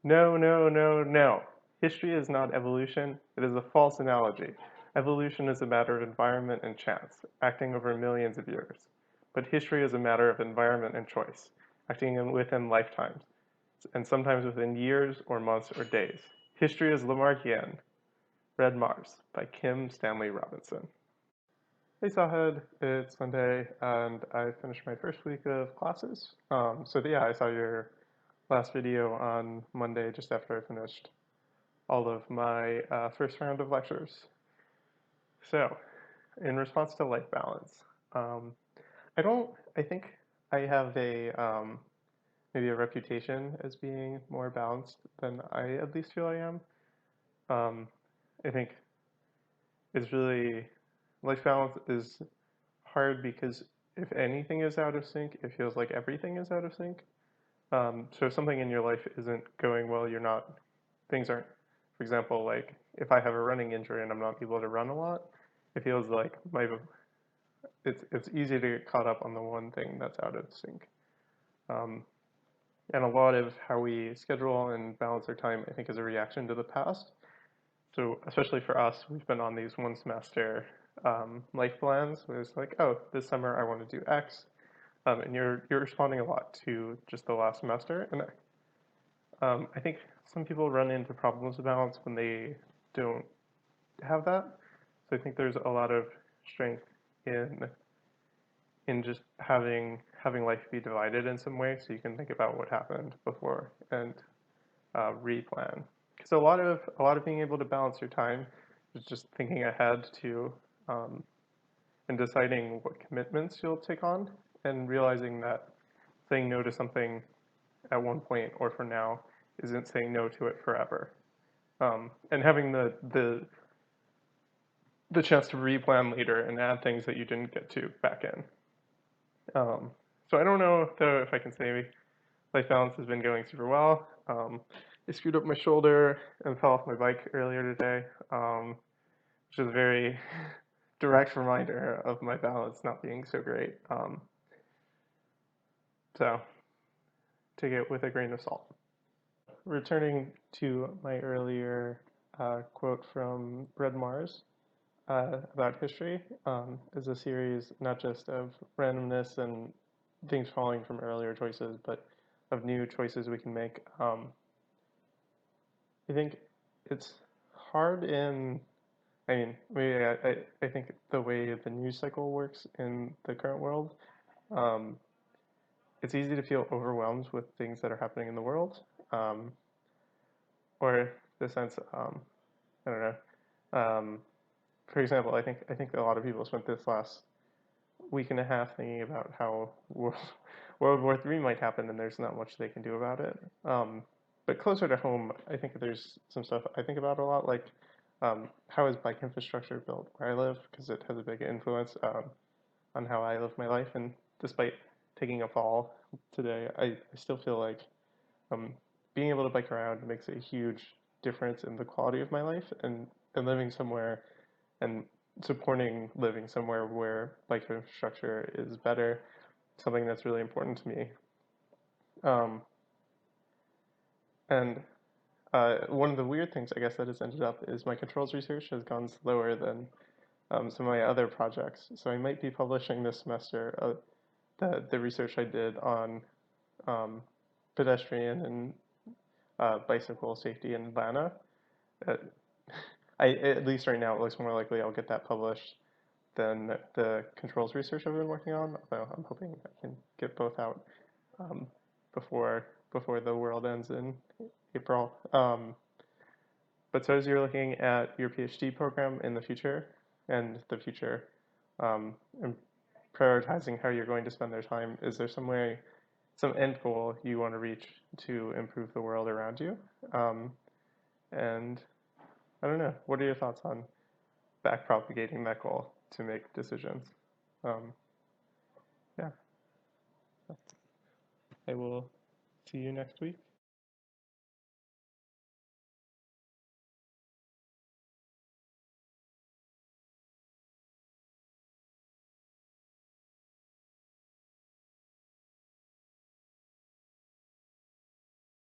No, no, no, no. History is not evolution. It is a false analogy. Evolution is a matter of environment and chance, acting over millions of years. But history is a matter of environment and choice, acting within lifetimes, and sometimes within years or months or days. History is Lamarckian. Red Mars by Kim Stanley Robinson. Hey Sahid, it's Monday and I finished my first week of classes. Yeah, I saw your last video on Monday just after I finished all of my first round of lectures. So, in response to life balance, um, I think I have maybe a reputation as being more balanced than I at least feel I am. Um, I think it's really, life balance is hard because if anything is out of sync, it feels like everything is out of sync. So if something in your life isn't going well, things aren't, for example, like if I have a running injury and I'm not able to run a lot, it feels like it's easy to get caught up on the one thing that's out of sync. Um, and a lot of how we schedule and balance our time, I think, is a reaction to the past. So especially for us, we've been on these one semester life plans where it's like, oh, this summer I want to do X, and you're responding a lot to just the last semester, and I think some people run into problems with balance when they don't have that. So I think there's a lot of strength in just having life be divided in some way, so you can think about what happened before and replan. Because a lot of being able to balance your time is just thinking ahead to um, and deciding what commitments you'll take on, and realizing that saying no to something at one point or for now isn't saying no to it forever. And having the chance to replan later and add things that you didn't get to back in. So I don't know though if I can say life balance has been going super well. I screwed up my shoulder and fell off my bike earlier today, which is a very direct reminder of my balance not being so great. So take it with a grain of salt. Returning to my earlier quote from Red Mars about history, is a series not just of randomness and things falling from earlier choices, but of new choices we can make. I think it's hard I mean, maybe I think the way the news cycle works in the current world, um, it's easy to feel overwhelmed with things that are happening in the world, um, or the sense, I don't know. For example, I think a lot of people spent this last week and a half thinking about how World War III might happen, and there's not much they can do about it. But closer to home, I think there's some stuff I think about a lot, like how is bike infrastructure built where I live, because it has a big influence on how I live my life. And despite taking a fall today, I still feel like um, being able to bike around makes a huge difference in the quality of my life, and living somewhere and supporting living somewhere where bike infrastructure is better, something that's really important to me. Um, and One of the weird things, I guess, that has ended up is my controls research has gone slower than some of my other projects. So I might be publishing this semester the research I did on um, pedestrian and bicycle safety in Atlanta. Uh, at least right now, it looks more likely I'll get that published than the controls research I've been working on. Although I'm hoping I can get both out um, before the world ends in April. But so as you're looking at your PhD program in the future and the future, and prioritizing how you're going to spend their time, is there some end goal you want to reach to improve the world around you? And I don't know, what are your thoughts on back propagating that goal to make decisions? Um, yeah, I will see you next week.